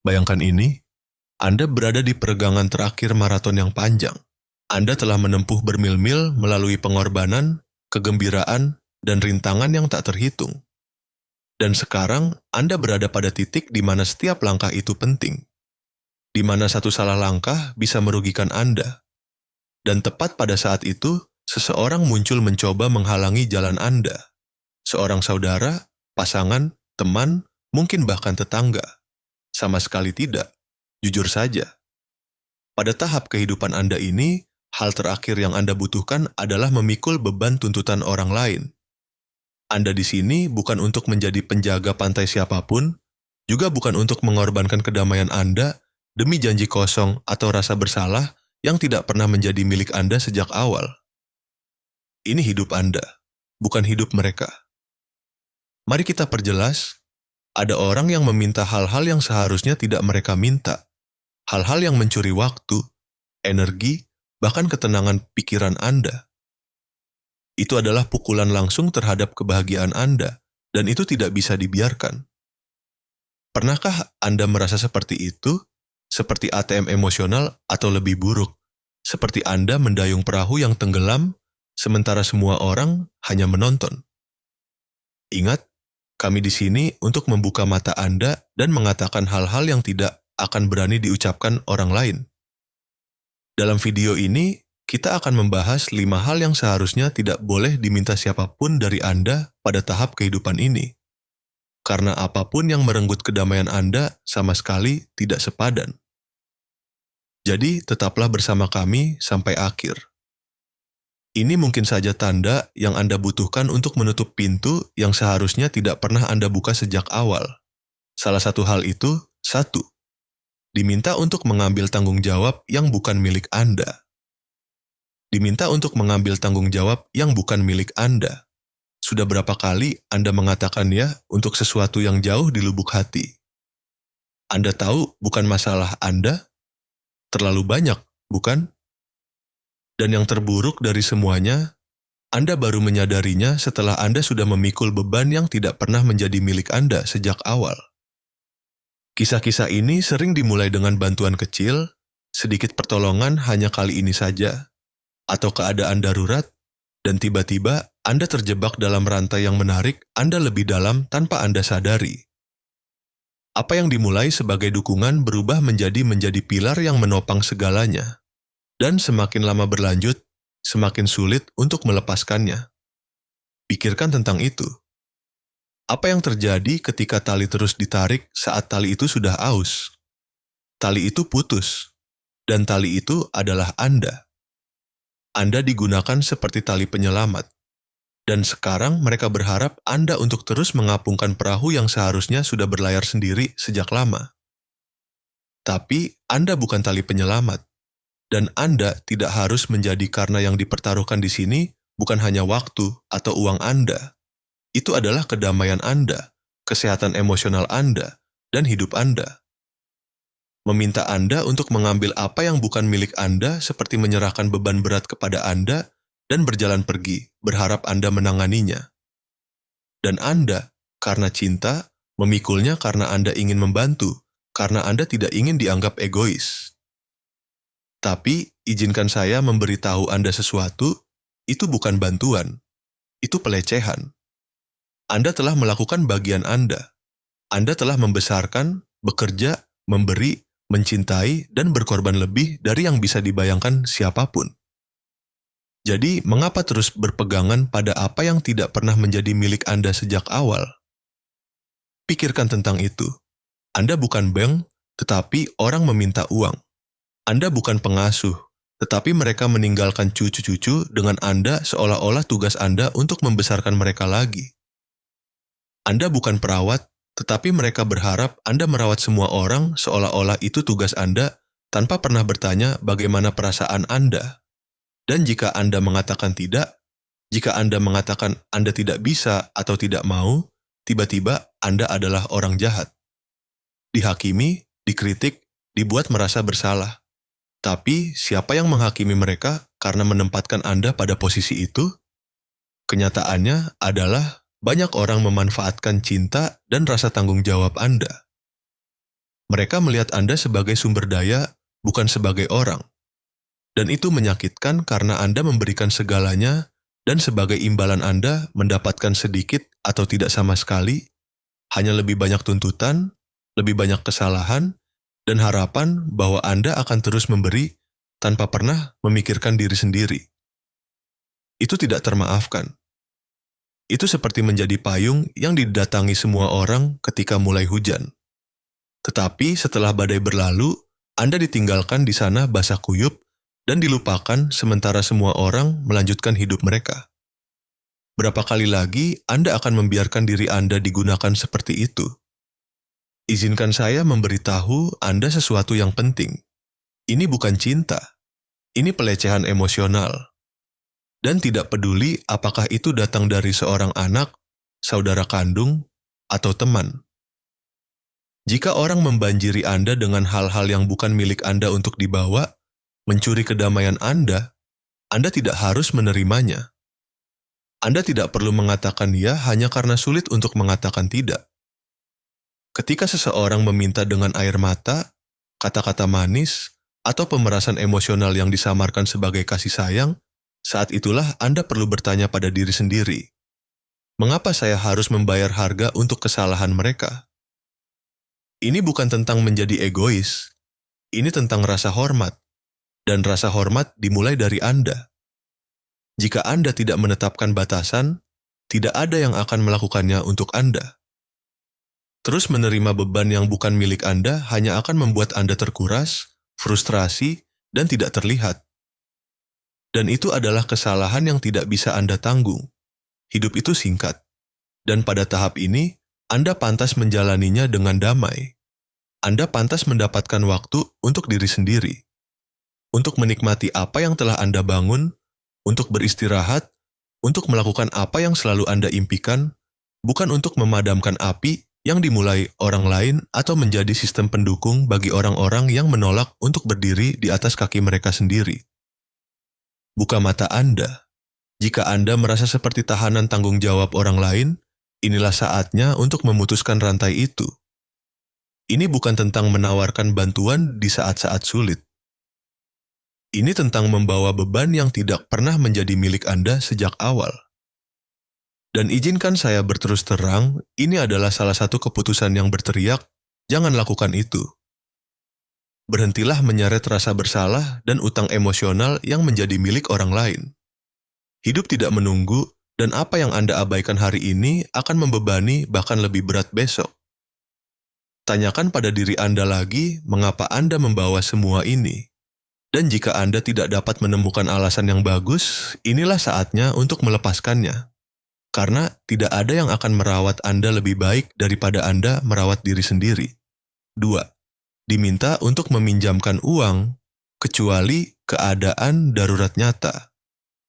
Bayangkan ini, Anda berada di peregangan terakhir maraton yang panjang. Anda telah menempuh bermil-mil melalui pengorbanan, kegembiraan, dan rintangan yang tak terhitung. Dan sekarang Anda berada pada titik di mana setiap langkah itu penting. Di mana satu salah langkah bisa merugikan Anda. Dan tepat pada saat itu, seseorang muncul mencoba menghalangi jalan Anda. Seorang saudara, pasangan, teman, mungkin bahkan tetangga. Sama sekali tidak. Jujur saja. Pada tahap kehidupan Anda ini, hal terakhir yang Anda butuhkan adalah memikul beban tuntutan orang lain. Anda di sini bukan untuk menjadi penjaga pantai siapapun, juga bukan untuk mengorbankan kedamaian Anda demi janji kosong atau rasa bersalah yang tidak pernah menjadi milik Anda sejak awal. Ini hidup Anda, bukan hidup mereka. Mari kita perjelas, ada orang yang meminta hal-hal yang seharusnya tidak mereka minta. Hal-hal yang mencuri waktu, energi, bahkan ketenangan pikiran Anda. Itu adalah pukulan langsung terhadap kebahagiaan Anda, dan itu tidak bisa dibiarkan. Pernahkah Anda merasa seperti itu? Seperti ATM emosional atau lebih buruk? Seperti Anda mendayung perahu yang tenggelam, sementara semua orang hanya menonton. Ingat, kami di sini untuk membuka mata Anda dan mengatakan hal-hal yang tidak akan berani diucapkan orang lain. Dalam video ini, kita akan membahas 5 hal yang seharusnya tidak boleh diminta siapapun dari Anda pada tahap kehidupan ini. Karena apapun yang merenggut kedamaian Anda sama sekali tidak sepadan. Jadi, tetaplah bersama kami sampai akhir. Ini mungkin saja tanda yang Anda butuhkan untuk menutup pintu yang seharusnya tidak pernah Anda buka sejak awal. Salah satu hal itu, 1. Diminta untuk mengambil tanggung jawab yang bukan milik Anda. Diminta untuk mengambil tanggung jawab yang bukan milik Anda. Sudah berapa kali Anda mengatakan ya untuk sesuatu yang jauh di lubuk hati? Anda tahu bukan masalah Anda? Terlalu banyak, bukan? Dan yang terburuk dari semuanya, Anda baru menyadarinya setelah Anda sudah memikul beban yang tidak pernah menjadi milik Anda sejak awal. Kisah-kisah ini sering dimulai dengan bantuan kecil, sedikit pertolongan hanya kali ini saja, atau keadaan darurat, dan tiba-tiba Anda terjebak dalam rantai yang menarik Anda lebih dalam tanpa Anda sadari. Apa yang dimulai sebagai dukungan berubah menjadi pilar yang menopang segalanya, dan semakin lama berlanjut, semakin sulit untuk melepaskannya. Pikirkan tentang itu. Apa yang terjadi ketika tali terus ditarik saat tali itu sudah aus? Tali itu putus, dan tali itu adalah Anda. Anda digunakan seperti tali penyelamat, dan sekarang mereka berharap Anda untuk terus mengapungkan perahu yang seharusnya sudah berlayar sendiri sejak lama. Tapi Anda bukan tali penyelamat, dan Anda tidak harus menjadi karena yang dipertaruhkan di sini bukan hanya waktu atau uang Anda. Itu adalah kedamaian Anda, kesehatan emosional Anda, dan hidup Anda. Meminta Anda untuk mengambil apa yang bukan milik Anda seperti menyerahkan beban berat kepada Anda dan berjalan pergi, berharap Anda menanganinya. Dan Anda, karena cinta, memikulnya karena Anda ingin membantu, karena Anda tidak ingin dianggap egois. Tapi, izinkan saya memberitahu Anda sesuatu, itu bukan bantuan, itu pelecehan. Anda telah melakukan bagian Anda. Anda telah membesarkan, bekerja, memberi, mencintai, dan berkorban lebih dari yang bisa dibayangkan siapapun. Jadi, mengapa terus berpegangan pada apa yang tidak pernah menjadi milik Anda sejak awal? Pikirkan tentang itu. Anda bukan bank, tetapi orang meminta uang. Anda bukan pengasuh, tetapi mereka meninggalkan cucu-cucu dengan Anda seolah-olah tugas Anda untuk membesarkan mereka lagi. Anda bukan perawat, tetapi mereka berharap Anda merawat semua orang seolah-olah itu tugas Anda tanpa pernah bertanya bagaimana perasaan Anda. Dan jika Anda mengatakan tidak, jika Anda mengatakan Anda tidak bisa atau tidak mau, tiba-tiba Anda adalah orang jahat. Dihakimi, dikritik, dibuat merasa bersalah. Tapi siapa yang menghakimi mereka karena menempatkan Anda pada posisi itu? Kenyataannya adalah banyak orang memanfaatkan cinta dan rasa tanggung jawab Anda. Mereka melihat Anda sebagai sumber daya, bukan sebagai orang. Dan itu menyakitkan karena Anda memberikan segalanya, dan sebagai imbalan Anda mendapatkan sedikit atau tidak sama sekali, hanya lebih banyak tuntutan, lebih banyak kesalahan, dan harapan bahwa Anda akan terus memberi tanpa pernah memikirkan diri sendiri. Itu tidak termaafkan. Itu seperti menjadi payung yang didatangi semua orang ketika mulai hujan. Tetapi setelah badai berlalu, Anda ditinggalkan di sana basah kuyup dan dilupakan sementara semua orang melanjutkan hidup mereka. Berapa kali lagi Anda akan membiarkan diri Anda digunakan seperti itu? Izinkan saya memberitahu Anda sesuatu yang penting. Ini bukan cinta. Ini pelecehan emosional. Dan tidak peduli apakah itu datang dari seorang anak, saudara kandung, atau teman. Jika orang membanjiri Anda dengan hal-hal yang bukan milik Anda untuk dibawa, mencuri kedamaian Anda tidak harus menerimanya. Anda tidak perlu mengatakan ya hanya karena sulit untuk mengatakan tidak. Ketika seseorang meminta dengan air mata, kata-kata manis, atau pemerasan emosional yang disamarkan sebagai kasih sayang, saat itulah Anda perlu bertanya pada diri sendiri, mengapa saya harus membayar harga untuk kesalahan mereka? Ini bukan tentang menjadi egois, ini tentang rasa hormat, dan rasa hormat dimulai dari Anda. Jika Anda tidak menetapkan batasan, tidak ada yang akan melakukannya untuk Anda. Terus menerima beban yang bukan milik Anda hanya akan membuat Anda terkuras, frustrasi, dan tidak terlihat. Dan itu adalah kesalahan yang tidak bisa Anda tanggung. Hidup itu singkat. Dan pada tahap ini, Anda pantas menjalaninya dengan damai. Anda pantas mendapatkan waktu untuk diri sendiri. Untuk menikmati apa yang telah Anda bangun, untuk beristirahat, untuk melakukan apa yang selalu Anda impikan, bukan untuk memadamkan api yang dimulai orang lain atau menjadi sistem pendukung bagi orang-orang yang menolak untuk berdiri di atas kaki mereka sendiri. Buka mata Anda. Jika Anda merasa seperti tahanan tanggung jawab orang lain, inilah saatnya untuk memutuskan rantai itu. Ini bukan tentang menawarkan bantuan di saat-saat sulit. Ini tentang membawa beban yang tidak pernah menjadi milik Anda sejak awal. Dan izinkan saya berterus terang, ini adalah salah satu keputusan yang berteriak, jangan lakukan itu. Berhentilah menyeret rasa bersalah dan utang emosional yang menjadi milik orang lain. Hidup tidak menunggu, dan apa yang Anda abaikan hari ini akan membebani bahkan lebih berat besok. Tanyakan pada diri Anda lagi mengapa Anda membawa semua ini. Dan jika Anda tidak dapat menemukan alasan yang bagus, inilah saatnya untuk melepaskannya. Karena tidak ada yang akan merawat Anda lebih baik daripada Anda merawat diri sendiri. 2. Diminta untuk meminjamkan uang, kecuali keadaan darurat nyata.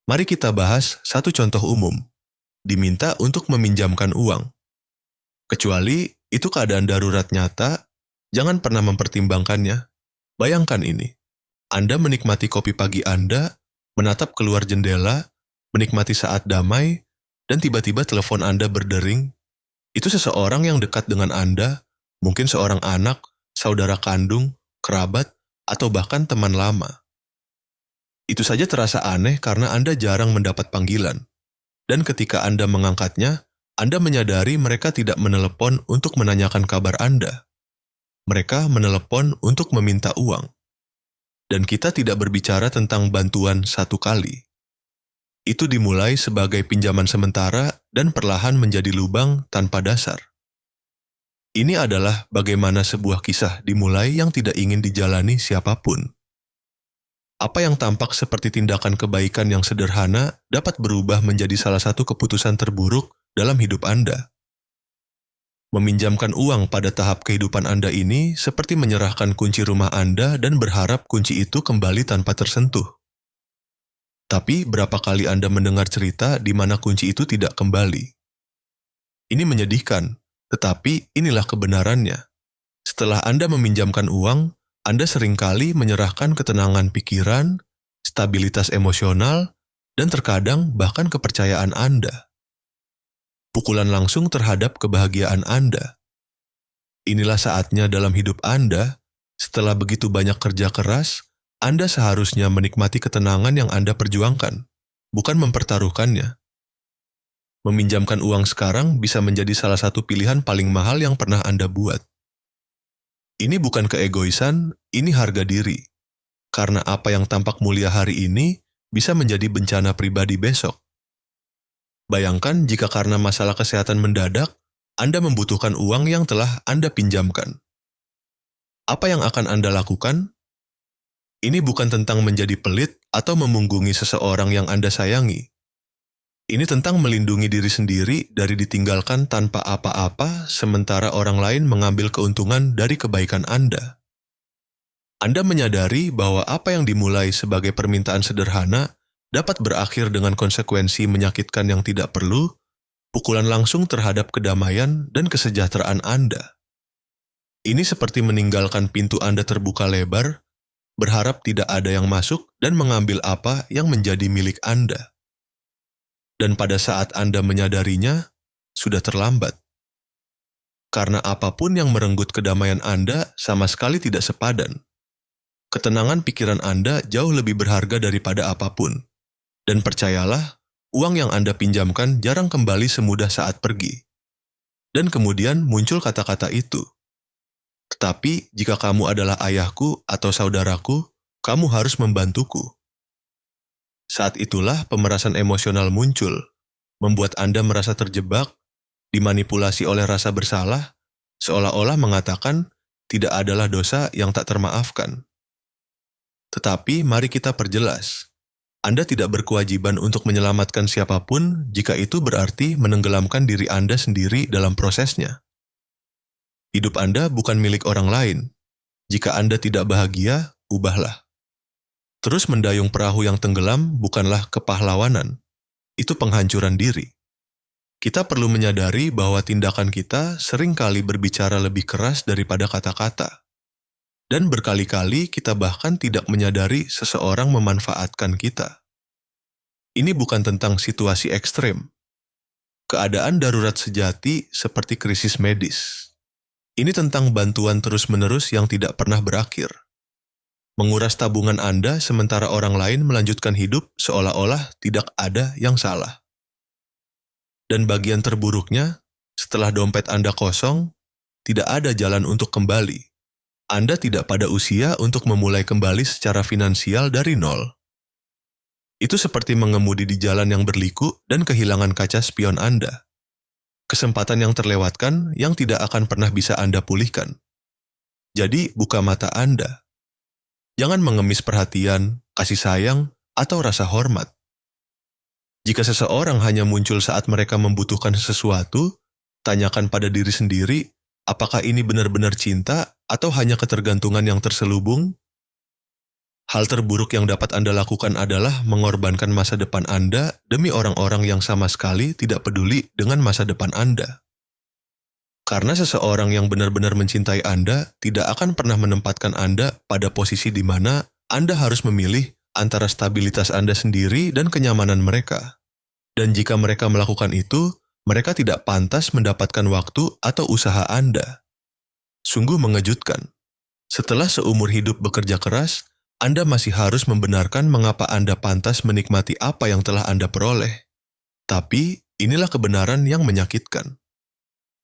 Mari kita bahas satu contoh umum. Diminta untuk meminjamkan uang. Kecuali itu keadaan darurat nyata, jangan pernah mempertimbangkannya. Bayangkan ini. Anda menikmati kopi pagi Anda, menatap keluar jendela, menikmati saat damai, dan tiba-tiba telepon Anda berdering. Itu seseorang yang dekat dengan Anda, mungkin seorang anak, saudara kandung, kerabat, atau bahkan teman lama. Itu saja terasa aneh karena Anda jarang mendapat panggilan. Dan ketika Anda mengangkatnya, Anda menyadari mereka tidak menelepon untuk menanyakan kabar Anda. Mereka menelepon untuk meminta uang. Dan kita tidak berbicara tentang bantuan satu kali. Itu dimulai sebagai pinjaman sementara dan perlahan menjadi lubang tanpa dasar. Ini adalah bagaimana sebuah kisah dimulai yang tidak ingin dijalani siapapun. Apa yang tampak seperti tindakan kebaikan yang sederhana dapat berubah menjadi salah satu keputusan terburuk dalam hidup Anda. Meminjamkan uang pada tahap kehidupan Anda ini seperti menyerahkan kunci rumah Anda dan berharap kunci itu kembali tanpa tersentuh. Tapi berapa kali Anda mendengar cerita di mana kunci itu tidak kembali? Ini menyedihkan. Tetapi inilah kebenarannya. Setelah Anda meminjamkan uang, Anda seringkali menyerahkan ketenangan pikiran, stabilitas emosional, dan terkadang bahkan kepercayaan Anda. Pukulan langsung terhadap kebahagiaan Anda. Inilah saatnya dalam hidup Anda, setelah begitu banyak kerja keras, Anda seharusnya menikmati ketenangan yang Anda perjuangkan, bukan mempertaruhkannya. Meminjamkan uang sekarang bisa menjadi salah satu pilihan paling mahal yang pernah Anda buat. Ini bukan keegoisan, ini harga diri. Karena apa yang tampak mulia hari ini bisa menjadi bencana pribadi besok. Bayangkan jika karena masalah kesehatan mendadak, Anda membutuhkan uang yang telah Anda pinjamkan. Apa yang akan Anda lakukan? Ini bukan tentang menjadi pelit atau memunggungi seseorang yang Anda sayangi. Ini tentang melindungi diri sendiri dari ditinggalkan tanpa apa-apa sementara orang lain mengambil keuntungan dari kebaikan Anda. Anda menyadari bahwa apa yang dimulai sebagai permintaan sederhana dapat berakhir dengan konsekuensi menyakitkan yang tidak perlu, pukulan langsung terhadap kedamaian dan kesejahteraan Anda. Ini seperti meninggalkan pintu Anda terbuka lebar, berharap tidak ada yang masuk dan mengambil apa yang menjadi milik Anda. Dan pada saat Anda menyadarinya, sudah terlambat. Karena apapun yang merenggut kedamaian Anda sama sekali tidak sepadan. Ketenangan pikiran Anda jauh lebih berharga daripada apapun. Dan percayalah, uang yang Anda pinjamkan jarang kembali semudah saat pergi. Dan kemudian muncul kata-kata itu. Tetapi jika kamu adalah ayahku atau saudaraku, kamu harus membantuku. Saat itulah pemerasan emosional muncul, membuat Anda merasa terjebak, dimanipulasi oleh rasa bersalah, seolah-olah mengatakan tidak adalah dosa yang tak termaafkan. Tetapi mari kita perjelas. Anda tidak berkewajiban untuk menyelamatkan siapapun jika itu berarti menenggelamkan diri Anda sendiri dalam prosesnya. Hidup Anda bukan milik orang lain. Jika Anda tidak bahagia, ubahlah. Terus mendayung perahu yang tenggelam bukanlah kepahlawanan. Itu penghancuran diri. Kita perlu menyadari bahwa tindakan kita seringkali berbicara lebih keras daripada kata-kata. Dan berkali-kali kita bahkan tidak menyadari seseorang memanfaatkan kita. Ini bukan tentang situasi ekstrem. Keadaan darurat sejati seperti krisis medis. Ini tentang bantuan terus-menerus yang tidak pernah berakhir. Menguras tabungan Anda sementara orang lain melanjutkan hidup seolah-olah tidak ada yang salah. Dan bagian terburuknya, setelah dompet Anda kosong, tidak ada jalan untuk kembali. Anda tidak pada usia untuk memulai kembali secara finansial dari nol. Itu seperti mengemudi di jalan yang berliku dan kehilangan kaca spion Anda. Kesempatan yang terlewatkan yang tidak akan pernah bisa Anda pulihkan. Jadi, buka mata Anda. Jangan mengemis perhatian, kasih sayang, atau rasa hormat. Jika seseorang hanya muncul saat mereka membutuhkan sesuatu, tanyakan pada diri sendiri, apakah ini benar-benar cinta atau hanya ketergantungan yang terselubung? Hal terburuk yang dapat Anda lakukan adalah mengorbankan masa depan Anda demi orang-orang yang sama sekali tidak peduli dengan masa depan Anda. Karena seseorang yang benar-benar mencintai Anda tidak akan pernah menempatkan Anda pada posisi di mana Anda harus memilih antara stabilitas Anda sendiri dan kenyamanan mereka. Dan jika mereka melakukan itu, mereka tidak pantas mendapatkan waktu atau usaha Anda. Sungguh mengejutkan. Setelah seumur hidup bekerja keras, Anda masih harus membenarkan mengapa Anda pantas menikmati apa yang telah Anda peroleh. Tapi, inilah kebenaran yang menyakitkan.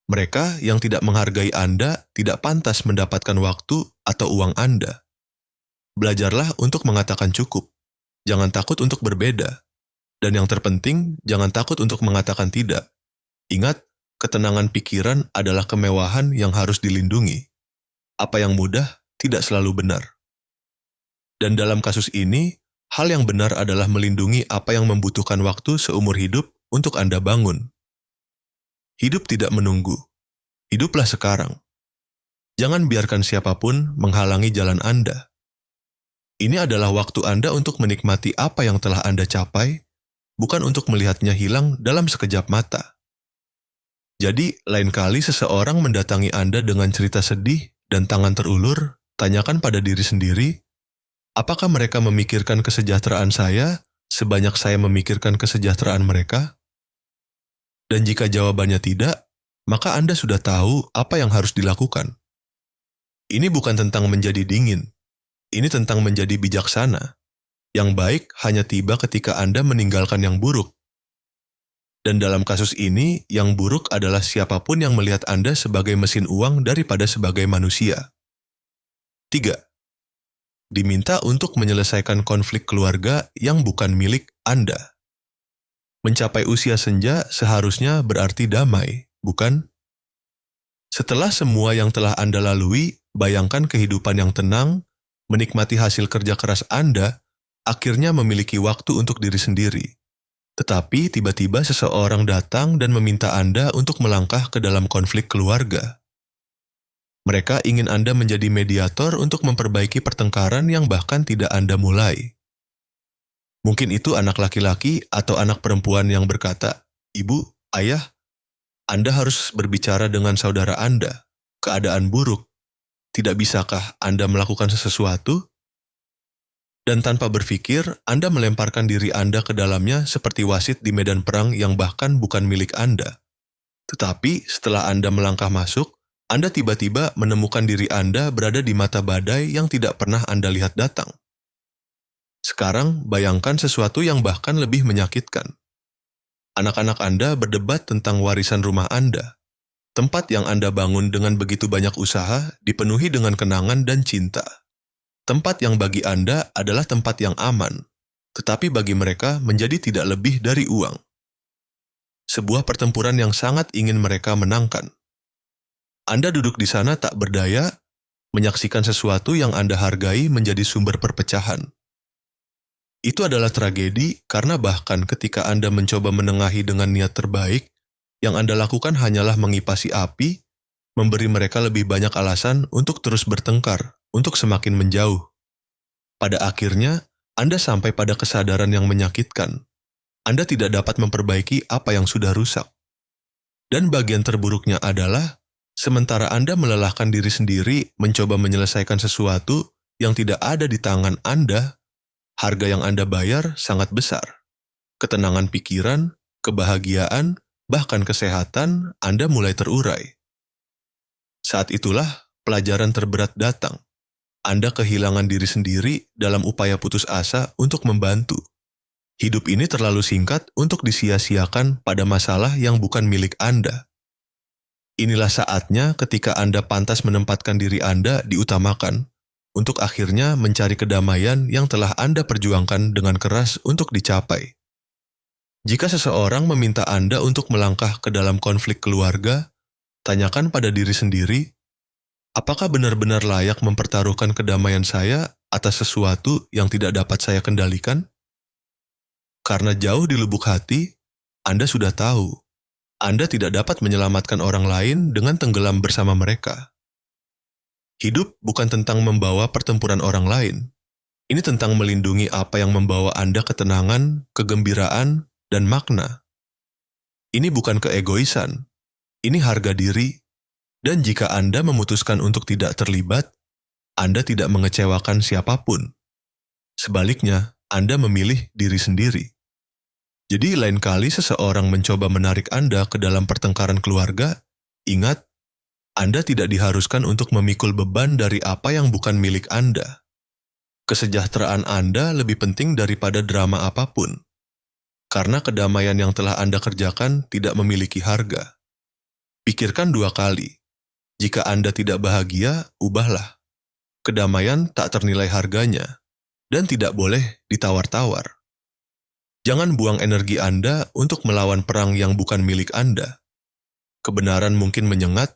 Mereka yang tidak menghargai Anda tidak pantas mendapatkan waktu atau uang Anda. Belajarlah untuk mengatakan cukup. Jangan takut untuk berbeda. Dan yang terpenting, jangan takut untuk mengatakan tidak. Ingat, ketenangan pikiran adalah kemewahan yang harus dilindungi. Apa yang mudah tidak selalu benar. Dan dalam kasus ini, hal yang benar adalah melindungi apa yang membutuhkan waktu seumur hidup untuk Anda bangun. Hidup tidak menunggu. Hiduplah sekarang. Jangan biarkan siapapun menghalangi jalan Anda. Ini adalah waktu Anda untuk menikmati apa yang telah Anda capai, bukan untuk melihatnya hilang dalam sekejap mata. Jadi, lain kali seseorang mendatangi Anda dengan cerita sedih dan tangan terulur, tanyakan pada diri sendiri, apakah mereka memikirkan kesejahteraan saya sebanyak saya memikirkan kesejahteraan mereka? Dan jika jawabannya tidak, maka Anda sudah tahu apa yang harus dilakukan. Ini bukan tentang menjadi dingin, ini tentang menjadi bijaksana. Yang baik hanya tiba ketika Anda meninggalkan yang buruk. Dan dalam kasus ini, yang buruk adalah siapapun yang melihat Anda sebagai mesin uang daripada sebagai manusia. 3. Diminta untuk menyelesaikan konflik keluarga yang bukan milik Anda. Mencapai usia senja seharusnya berarti damai, bukan? Setelah semua yang telah Anda lalui, bayangkan kehidupan yang tenang, menikmati hasil kerja keras Anda, akhirnya memiliki waktu untuk diri sendiri. Tetapi tiba-tiba seseorang datang dan meminta Anda untuk melangkah ke dalam konflik keluarga. Mereka ingin Anda menjadi mediator untuk memperbaiki pertengkaran yang bahkan tidak Anda mulai. Mungkin itu anak laki-laki atau anak perempuan yang berkata, "Ibu, ayah, Anda harus berbicara dengan saudara Anda. Keadaan buruk. Tidak bisakah Anda melakukan sesuatu?" Dan tanpa berpikir, Anda melemparkan diri Anda ke dalamnya seperti wasit di medan perang yang bahkan bukan milik Anda. Tetapi setelah Anda melangkah masuk, Anda tiba-tiba menemukan diri Anda berada di mata badai yang tidak pernah Anda lihat datang. Sekarang, bayangkan sesuatu yang bahkan lebih menyakitkan. Anak-anak Anda berdebat tentang warisan rumah Anda. Tempat yang Anda bangun dengan begitu banyak usaha dipenuhi dengan kenangan dan cinta. Tempat yang bagi Anda adalah tempat yang aman, tetapi bagi mereka menjadi tidak lebih dari uang. Sebuah pertempuran yang sangat ingin mereka menangkan. Anda duduk di sana tak berdaya, menyaksikan sesuatu yang Anda hargai menjadi sumber perpecahan. Itu adalah tragedi karena bahkan ketika Anda mencoba menengahi dengan niat terbaik, yang Anda lakukan hanyalah mengipasi api, memberi mereka lebih banyak alasan untuk terus bertengkar, untuk semakin menjauh. Pada akhirnya, Anda sampai pada kesadaran yang menyakitkan. Anda tidak dapat memperbaiki apa yang sudah rusak. Dan bagian terburuknya adalah, sementara Anda melelahkan diri sendiri mencoba menyelesaikan sesuatu yang tidak ada di tangan Anda, harga yang Anda bayar sangat besar. Ketenangan pikiran, kebahagiaan, bahkan kesehatan Anda mulai terurai. Saat itulah pelajaran terberat datang. Anda kehilangan diri sendiri dalam upaya putus asa untuk membantu. Hidup ini terlalu singkat untuk disia-siakan pada masalah yang bukan milik Anda. Inilah saatnya ketika Anda pantas menempatkan diri Anda diutamakan, untuk akhirnya mencari kedamaian yang telah Anda perjuangkan dengan keras untuk dicapai. Jika seseorang meminta Anda untuk melangkah ke dalam konflik keluarga, tanyakan pada diri sendiri, apakah benar-benar layak mempertaruhkan kedamaian saya atas sesuatu yang tidak dapat saya kendalikan? Karena jauh di lubuk hati, Anda sudah tahu, Anda tidak dapat menyelamatkan orang lain dengan tenggelam bersama mereka. Hidup bukan tentang membawa pertempuran orang lain. Ini tentang melindungi apa yang membawa Anda ketenangan, kegembiraan, dan makna. Ini bukan keegoisan, ini harga diri. Dan jika Anda memutuskan untuk tidak terlibat, Anda tidak mengecewakan siapapun. Sebaliknya, Anda memilih diri sendiri. Jadi lain kali seseorang mencoba menarik Anda ke dalam pertengkaran keluarga, ingat, Anda tidak diharuskan untuk memikul beban dari apa yang bukan milik Anda. Kesejahteraan Anda lebih penting daripada drama apapun. Karena kedamaian yang telah Anda kerjakan tidak memiliki harga. Pikirkan 2 kali. Jika Anda tidak bahagia, ubahlah. Kedamaian tak ternilai harganya, dan tidak boleh ditawar-tawar. Jangan buang energi Anda untuk melawan perang yang bukan milik Anda. Kebenaran mungkin menyengat,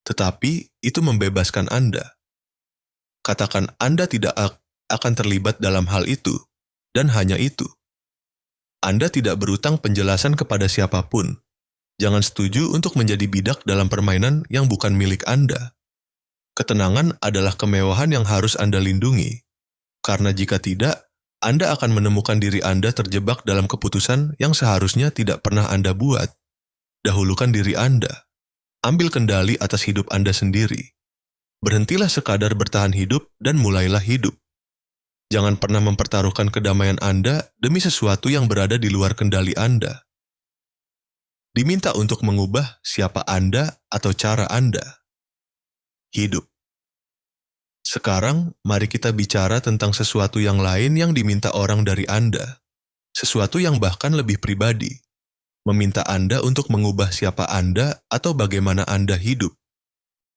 tetapi itu membebaskan Anda. Katakan Anda tidak akan terlibat dalam hal itu, dan hanya itu. Anda tidak berutang penjelasan kepada siapapun. Jangan setuju untuk menjadi bidak dalam permainan yang bukan milik Anda. Ketenangan adalah kemewahan yang harus Anda lindungi. Karena jika tidak, Anda akan menemukan diri Anda terjebak dalam keputusan yang seharusnya tidak pernah Anda buat. Dahulukan diri Anda. Ambil kendali atas hidup Anda sendiri. Berhentilah sekadar bertahan hidup dan mulailah hidup. Jangan pernah mempertaruhkan kedamaian Anda demi sesuatu yang berada di luar kendali Anda. diminta untuk mengubah siapa Anda atau cara Anda hidup. Sekarang, mari kita bicara tentang sesuatu yang lain yang diminta orang dari Anda. Sesuatu yang bahkan lebih pribadi. Meminta Anda untuk mengubah siapa Anda atau bagaimana Anda hidup.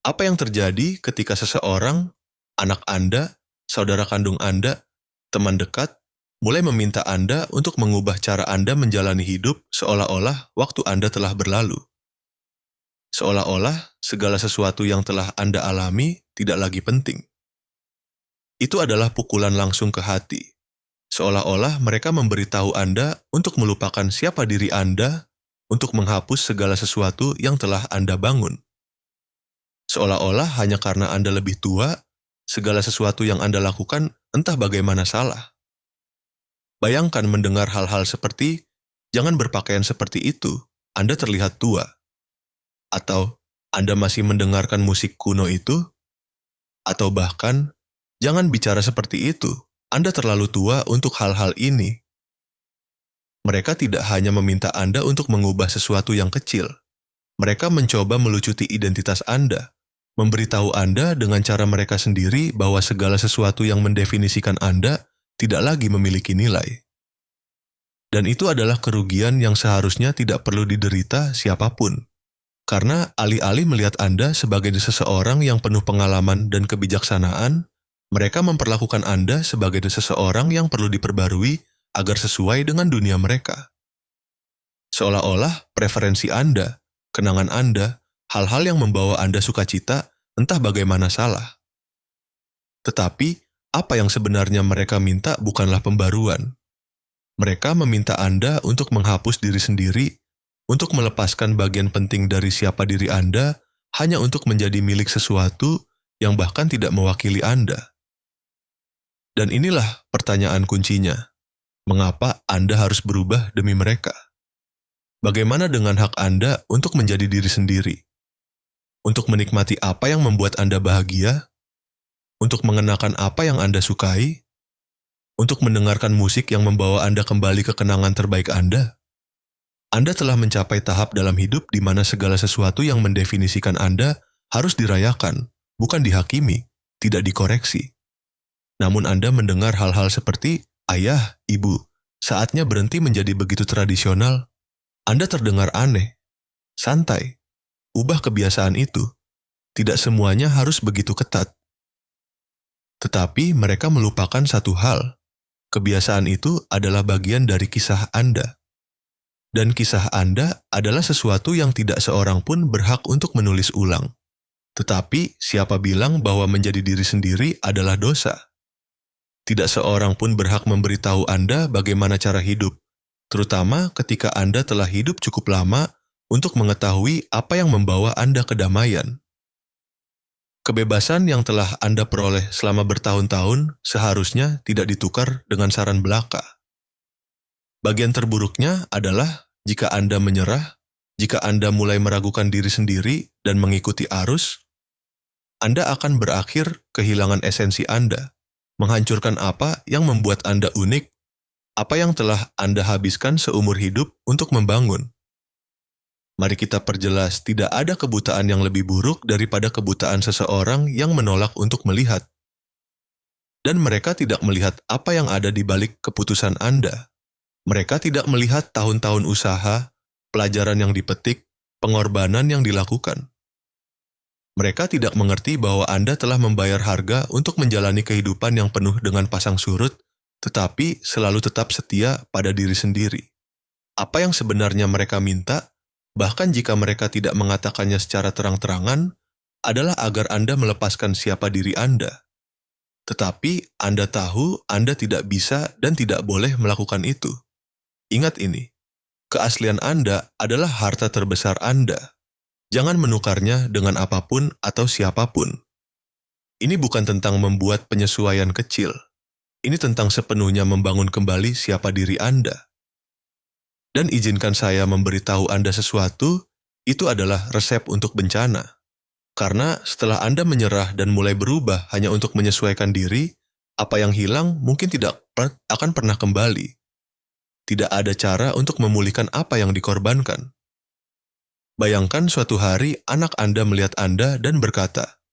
Apa yang terjadi ketika seseorang, anak Anda, saudara kandung Anda, teman dekat, mulai meminta Anda untuk mengubah cara Anda menjalani hidup seolah-olah waktu Anda telah berlalu. Seolah-olah segala sesuatu yang telah Anda alami tidak lagi penting. Itu adalah pukulan langsung ke hati. Seolah-olah mereka memberitahu Anda untuk melupakan siapa diri Anda, untuk menghapus segala sesuatu yang telah Anda bangun. Seolah-olah hanya karena Anda lebih tua, segala sesuatu yang Anda lakukan entah bagaimana salah. Bayangkan mendengar hal-hal seperti, "Jangan berpakaian seperti itu, Anda terlihat tua." Atau, "Anda masih mendengarkan musik kuno itu?" Atau bahkan, "Jangan bicara seperti itu, Anda terlalu tua untuk hal-hal ini." Mereka tidak hanya meminta Anda untuk mengubah sesuatu yang kecil. Mereka mencoba melucuti identitas Anda, memberitahu Anda dengan cara mereka sendiri bahwa segala sesuatu yang mendefinisikan Anda tidak lagi memiliki nilai. Dan itu adalah kerugian yang seharusnya tidak perlu diderita siapapun. Karena alih-alih melihat Anda sebagai seseorang yang penuh pengalaman dan kebijaksanaan, mereka memperlakukan Anda sebagai seseorang yang perlu diperbarui agar sesuai dengan dunia mereka. Seolah-olah preferensi Anda, kenangan Anda, hal-hal yang membawa Anda sukacita, entah bagaimana salah. Tetapi, apa yang sebenarnya mereka minta bukanlah pembaruan. Mereka meminta Anda untuk menghapus diri sendiri, untuk melepaskan bagian penting dari siapa diri Anda, hanya untuk menjadi milik sesuatu yang bahkan tidak mewakili Anda. Dan inilah pertanyaan kuncinya. Mengapa Anda harus berubah demi mereka? Bagaimana dengan hak Anda untuk menjadi diri sendiri? Untuk menikmati apa yang membuat Anda bahagia? Untuk mengenakan apa yang Anda sukai? Untuk mendengarkan musik yang membawa Anda kembali ke kenangan terbaik Anda? Anda telah mencapai tahap dalam hidup di mana segala sesuatu yang mendefinisikan Anda harus dirayakan, bukan dihakimi, tidak dikoreksi. Namun Anda mendengar hal-hal seperti, "Ayah, Ibu, saatnya berhenti menjadi begitu tradisional." Anda terdengar aneh, santai, ubah kebiasaan itu. Tidak semuanya harus begitu ketat. Tetapi mereka melupakan satu hal. Kebiasaan itu adalah bagian dari kisah Anda. Dan kisah Anda adalah sesuatu yang tidak seorang pun berhak untuk menulis ulang. Tetapi siapa bilang bahwa menjadi diri sendiri adalah dosa? Tidak seorang pun berhak memberitahu Anda bagaimana cara hidup, terutama ketika Anda telah hidup cukup lama untuk mengetahui apa yang membawa Anda kedamaian. Kebebasan yang telah Anda peroleh selama bertahun-tahun seharusnya tidak ditukar dengan saran belaka. Bagian terburuknya adalah jika Anda menyerah, jika Anda mulai meragukan diri sendiri dan mengikuti arus, Anda akan berakhir kehilangan esensi Anda, menghancurkan apa yang membuat Anda unik, apa yang telah Anda habiskan seumur hidup untuk membangun. Mari kita perjelas, tidak ada kebutaan yang lebih buruk daripada kebutaan seseorang yang menolak untuk melihat. Dan mereka tidak melihat apa yang ada di balik keputusan Anda. Mereka tidak melihat tahun-tahun usaha, pelajaran yang dipetik, pengorbanan yang dilakukan. Mereka tidak mengerti bahwa Anda telah membayar harga untuk menjalani kehidupan yang penuh dengan pasang surut, tetapi selalu tetap setia pada diri sendiri. Apa yang sebenarnya mereka minta, bahkan jika mereka tidak mengatakannya secara terang-terangan, adalah agar Anda melepaskan siapa diri Anda. Tetapi Anda tahu Anda tidak bisa dan tidak boleh melakukan itu. Ingat ini, keaslian Anda adalah harta terbesar Anda. Jangan menukarnya dengan apapun atau siapapun. Ini bukan tentang membuat penyesuaian kecil. Ini tentang sepenuhnya membangun kembali siapa diri Anda. Dan izinkan saya memberitahu Anda sesuatu, itu adalah resep untuk bencana. Karena setelah Anda menyerah dan mulai berubah hanya untuk menyesuaikan diri, apa yang hilang mungkin tidak akan pernah kembali. Tidak ada cara untuk memulihkan apa yang dikorbankan. Bayangkan suatu hari anak Anda melihat Anda dan berkata,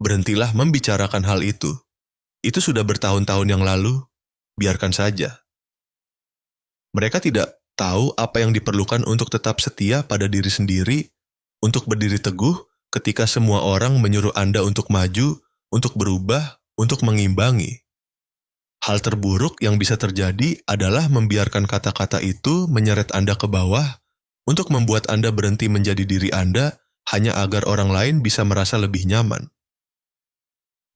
"Berhentilah membicarakan hal itu. Itu sudah bertahun-tahun yang lalu, biarkan saja." Mereka tidak tahu apa yang diperlukan untuk tetap setia pada diri sendiri, untuk berdiri teguh ketika semua orang menyuruh Anda untuk maju, untuk berubah, untuk mengimbangi. Hal terburuk yang bisa terjadi adalah membiarkan kata-kata itu menyeret Anda ke bawah untuk membuat Anda berhenti menjadi diri Anda hanya agar orang lain bisa merasa lebih nyaman.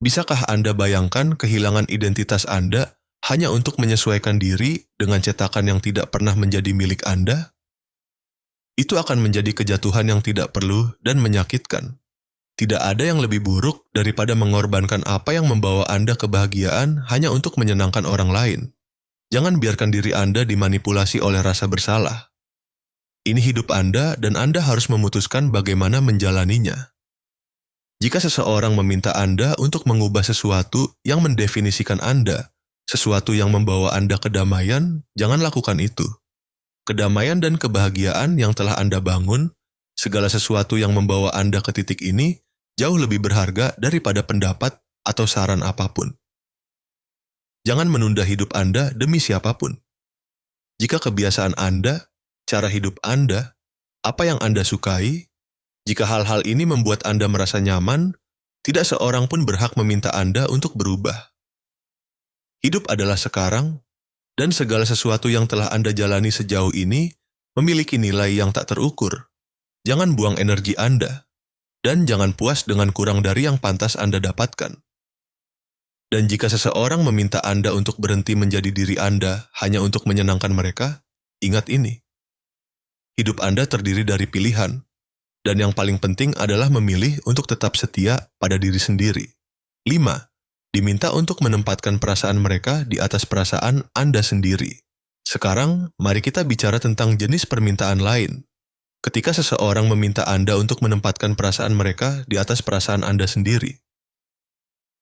Bisakah Anda bayangkan kehilangan identitas Anda hanya untuk menyesuaikan diri dengan cetakan yang tidak pernah menjadi milik Anda? Itu akan menjadi kejatuhan yang tidak perlu dan menyakitkan. Tidak ada yang lebih buruk daripada mengorbankan apa yang membawa Anda kebahagiaan hanya untuk menyenangkan orang lain. Jangan biarkan diri Anda dimanipulasi oleh rasa bersalah. Ini hidup Anda dan Anda harus memutuskan bagaimana menjalaninya. Jika seseorang meminta Anda untuk mengubah sesuatu yang mendefinisikan Anda, sesuatu yang membawa Anda kedamaian, jangan lakukan itu. Kedamaian dan kebahagiaan yang telah Anda bangun, segala sesuatu yang membawa Anda ke titik ini, jauh lebih berharga daripada pendapat atau saran apapun. Jangan menunda hidup Anda demi siapapun. Jika kebiasaan Anda, cara hidup Anda, apa yang Anda sukai, jika hal-hal ini membuat Anda merasa nyaman, tidak seorang pun berhak meminta Anda untuk berubah. Hidup adalah sekarang, dan segala sesuatu yang telah Anda jalani sejauh ini memiliki nilai yang tak terukur. Jangan buang energi Anda. Dan jangan puas dengan kurang dari yang pantas Anda dapatkan. Dan jika seseorang meminta Anda untuk berhenti menjadi diri Anda hanya untuk menyenangkan mereka, ingat ini. Hidup Anda terdiri dari pilihan, dan yang paling penting adalah memilih untuk tetap setia pada diri sendiri. 5. Diminta untuk menempatkan perasaan mereka di atas perasaan Anda sendiri. Sekarang, mari kita bicara tentang jenis permintaan lain. Ketika seseorang meminta Anda untuk menempatkan perasaan mereka di atas perasaan Anda sendiri.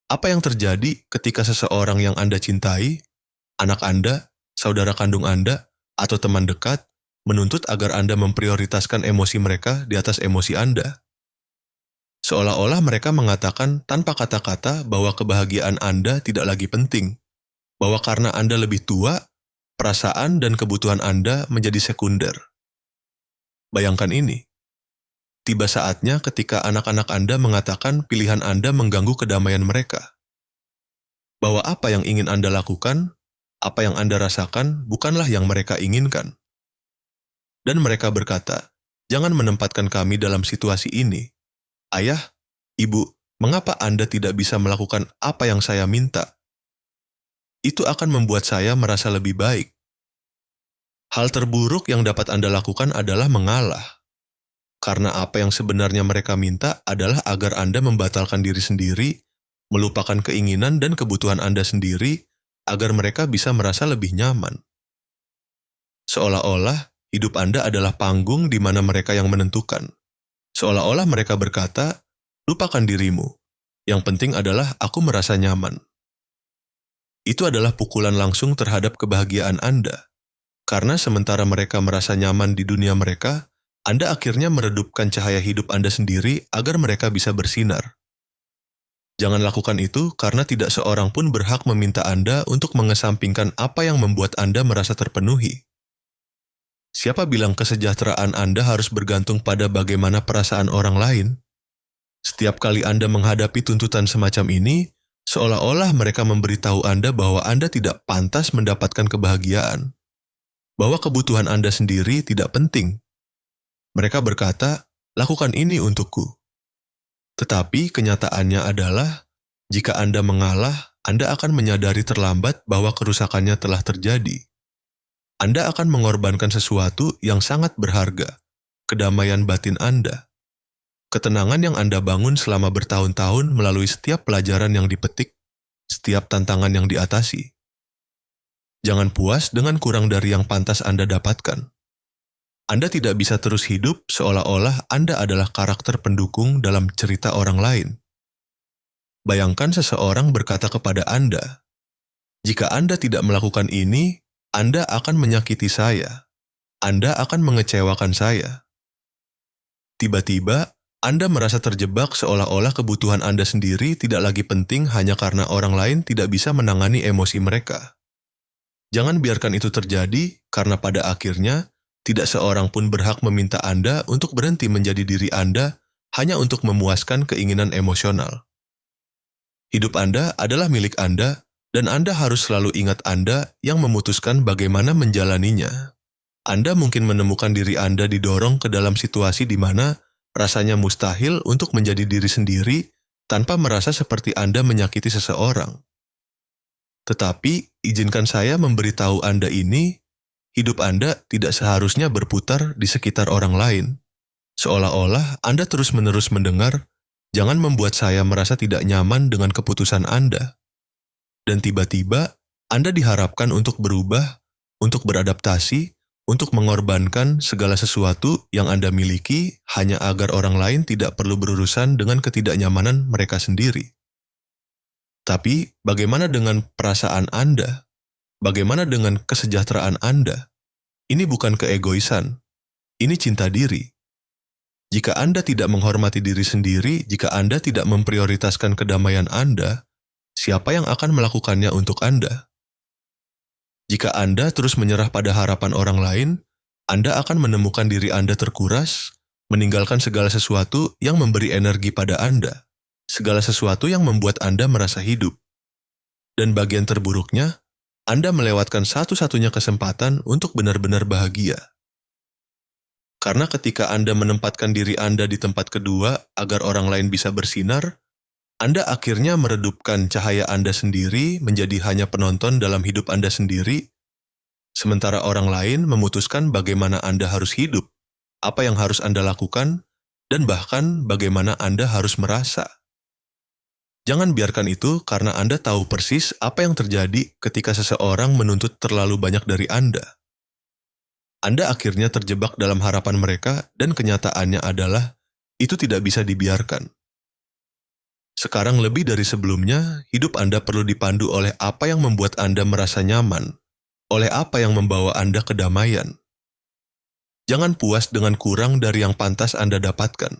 Apa yang terjadi ketika seseorang yang Anda cintai, anak Anda, saudara kandung Anda, atau teman dekat, menuntut agar Anda memprioritaskan emosi mereka di atas emosi Anda? Seolah-olah mereka mengatakan tanpa kata-kata bahwa kebahagiaan Anda tidak lagi penting, bahwa karena Anda lebih tua, perasaan dan kebutuhan Anda menjadi sekunder. Bayangkan ini. Tiba saatnya ketika anak-anak Anda mengatakan pilihan Anda mengganggu kedamaian mereka. Bahwa apa yang ingin Anda lakukan, apa yang Anda rasakan, bukanlah yang mereka inginkan. Dan mereka berkata, "Jangan menempatkan kami dalam situasi ini. Ayah, Ibu, mengapa Anda tidak bisa melakukan apa yang saya minta? Itu akan membuat saya merasa lebih baik." Hal terburuk yang dapat Anda lakukan adalah mengalah. Karena apa yang sebenarnya mereka minta adalah agar Anda membatalkan diri sendiri, melupakan keinginan dan kebutuhan Anda sendiri, agar mereka bisa merasa lebih nyaman. Seolah-olah hidup Anda adalah panggung di mana mereka yang menentukan. Seolah-olah mereka berkata, "Lupakan dirimu. Yang penting adalah aku merasa nyaman." Itu adalah pukulan langsung terhadap kebahagiaan Anda. Karena sementara mereka merasa nyaman di dunia mereka, Anda akhirnya meredupkan cahaya hidup Anda sendiri agar mereka bisa bersinar. Jangan lakukan itu karena tidak seorang pun berhak meminta Anda untuk mengesampingkan apa yang membuat Anda merasa terpenuhi. Siapa bilang kesejahteraan Anda harus bergantung pada bagaimana perasaan orang lain? Setiap kali Anda menghadapi tuntutan semacam ini, seolah-olah mereka memberitahu Anda bahwa Anda tidak pantas mendapatkan kebahagiaan. Bahwa kebutuhan Anda sendiri tidak penting. Mereka berkata, "Lakukan ini untukku." Tetapi kenyataannya adalah, jika Anda mengalah, Anda akan menyadari terlambat bahwa kerusakannya telah terjadi. Anda akan mengorbankan sesuatu yang sangat berharga, kedamaian batin Anda. Ketenangan yang Anda bangun selama bertahun-tahun melalui setiap pelajaran yang dipetik, setiap tantangan yang diatasi. Jangan puas dengan kurang dari yang pantas Anda dapatkan. Anda tidak bisa terus hidup seolah-olah Anda adalah karakter pendukung dalam cerita orang lain. Bayangkan seseorang berkata kepada Anda, "Jika Anda tidak melakukan ini, Anda akan menyakiti saya. Anda akan mengecewakan saya." Tiba-tiba, Anda merasa terjebak seolah-olah kebutuhan Anda sendiri tidak lagi penting hanya karena orang lain tidak bisa menangani emosi mereka. Jangan biarkan itu terjadi, karena pada akhirnya, tidak seorang pun berhak meminta Anda untuk berhenti menjadi diri Anda hanya untuk memuaskan keinginan emosional. Hidup Anda adalah milik Anda, dan Anda harus selalu ingat Anda yang memutuskan bagaimana menjalaninya. Anda mungkin menemukan diri Anda didorong ke dalam situasi di mana rasanya mustahil untuk menjadi diri sendiri tanpa merasa seperti Anda menyakiti seseorang. Tetapi, izinkan saya memberitahu Anda ini, hidup Anda tidak seharusnya berputar di sekitar orang lain. Seolah-olah Anda terus-menerus mendengar, "Jangan membuat saya merasa tidak nyaman dengan keputusan Anda." Dan tiba-tiba, Anda diharapkan untuk berubah, untuk beradaptasi, untuk mengorbankan segala sesuatu yang Anda miliki hanya agar orang lain tidak perlu berurusan dengan ketidaknyamanan mereka sendiri. Tapi, bagaimana dengan perasaan Anda? Bagaimana dengan kesejahteraan Anda? Ini bukan keegoisan. Ini cinta diri. Jika Anda tidak menghormati diri sendiri, jika Anda tidak memprioritaskan kedamaian Anda, siapa yang akan melakukannya untuk Anda? Jika Anda terus menyerah pada harapan orang lain, Anda akan menemukan diri Anda terkuras, meninggalkan segala sesuatu yang memberi energi pada Anda, segala sesuatu yang membuat Anda merasa hidup. Dan bagian terburuknya, Anda melewatkan satu-satunya kesempatan untuk benar-benar bahagia. Karena ketika Anda menempatkan diri Anda di tempat kedua agar orang lain bisa bersinar, Anda akhirnya meredupkan cahaya Anda sendiri menjadi hanya penonton dalam hidup Anda sendiri, sementara orang lain memutuskan bagaimana Anda harus hidup, apa yang harus Anda lakukan, dan bahkan bagaimana Anda harus merasa. Jangan biarkan itu, karena Anda tahu persis apa yang terjadi ketika seseorang menuntut terlalu banyak dari Anda. Anda akhirnya terjebak dalam harapan mereka, dan kenyataannya adalah itu tidak bisa dibiarkan. Sekarang lebih dari sebelumnya, hidup Anda perlu dipandu oleh apa yang membuat Anda merasa nyaman, oleh apa yang membawa Anda kedamaian. Jangan puas dengan kurang dari yang pantas Anda dapatkan.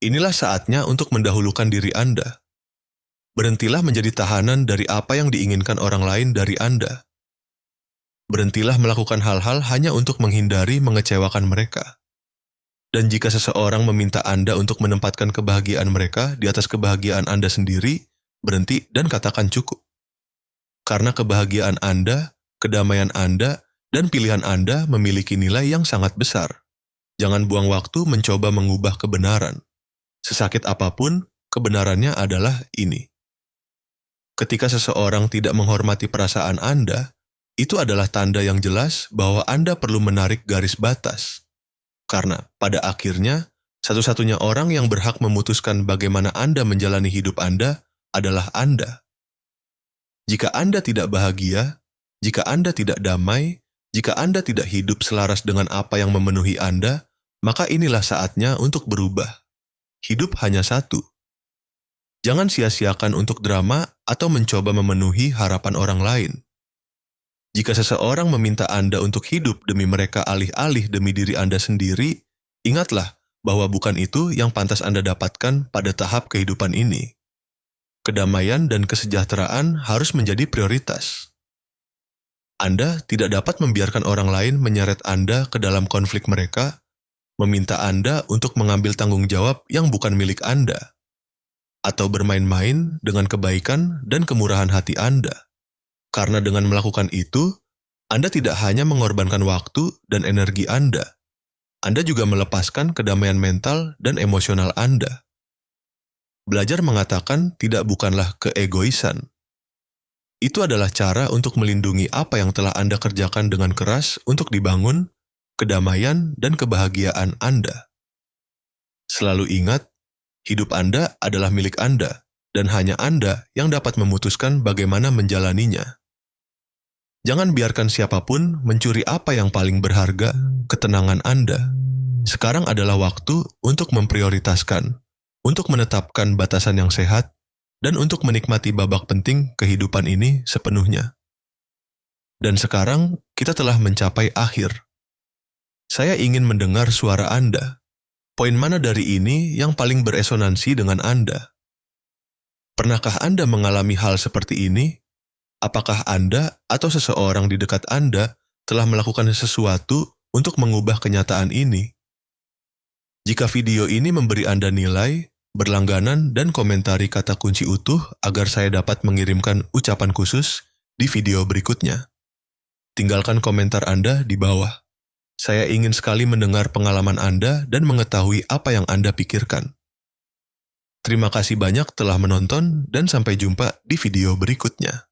Inilah saatnya untuk mendahulukan diri Anda. Berhentilah menjadi tahanan dari apa yang diinginkan orang lain dari Anda. Berhentilah melakukan hal-hal hanya untuk menghindari mengecewakan mereka. Dan jika seseorang meminta Anda untuk menempatkan kebahagiaan mereka di atas kebahagiaan Anda sendiri, berhenti dan katakan cukup. Karena kebahagiaan Anda, kedamaian Anda, dan pilihan Anda memiliki nilai yang sangat besar. Jangan buang waktu mencoba mengubah kebenaran. Sesakit apapun, kebenarannya adalah ini. Ketika seseorang tidak menghormati perasaan Anda, itu adalah tanda yang jelas bahwa Anda perlu menarik garis batas. Karena pada akhirnya, satu-satunya orang yang berhak memutuskan bagaimana Anda menjalani hidup Anda adalah Anda. Jika Anda tidak bahagia, jika Anda tidak damai, jika Anda tidak hidup selaras dengan apa yang memenuhi Anda, maka inilah saatnya untuk berubah. Hidup hanya satu. Jangan sia-siakan untuk drama atau mencoba memenuhi harapan orang lain. Jika seseorang meminta Anda untuk hidup demi mereka alih-alih demi diri Anda sendiri, ingatlah bahwa bukan itu yang pantas Anda dapatkan pada tahap kehidupan ini. Kedamaian dan kesejahteraan harus menjadi prioritas. Anda tidak dapat membiarkan orang lain menyeret Anda ke dalam konflik mereka, meminta Anda untuk mengambil tanggung jawab yang bukan milik Anda, atau bermain-main dengan kebaikan dan kemurahan hati Anda. Karena dengan melakukan itu, Anda tidak hanya mengorbankan waktu dan energi Anda juga melepaskan kedamaian mental dan emosional Anda. Belajar mengatakan tidak bukanlah keegoisan. Itu adalah cara untuk melindungi apa yang telah Anda kerjakan dengan keras untuk dibangun kedamaian dan kebahagiaan Anda. Selalu ingat, hidup Anda adalah milik Anda, dan hanya Anda yang dapat memutuskan bagaimana menjalaninya. Jangan biarkan siapapun mencuri apa yang paling berharga, ketenangan Anda. Sekarang adalah waktu untuk memprioritaskan, untuk menetapkan batasan yang sehat, dan untuk menikmati babak penting kehidupan ini sepenuhnya. Dan sekarang kita telah mencapai akhir. Saya ingin mendengar suara Anda. Poin mana dari ini yang paling beresonansi dengan Anda? Pernahkah Anda mengalami hal seperti ini? Apakah Anda atau seseorang di dekat Anda telah melakukan sesuatu untuk mengubah kenyataan ini? Jika video ini memberi Anda nilai, berlangganan dan komentari kata kunci utuh agar saya dapat mengirimkan ucapan khusus di video berikutnya. Tinggalkan komentar Anda di bawah. Saya ingin sekali mendengar pengalaman Anda dan mengetahui apa yang Anda pikirkan. Terima kasih banyak telah menonton dan sampai jumpa di video berikutnya.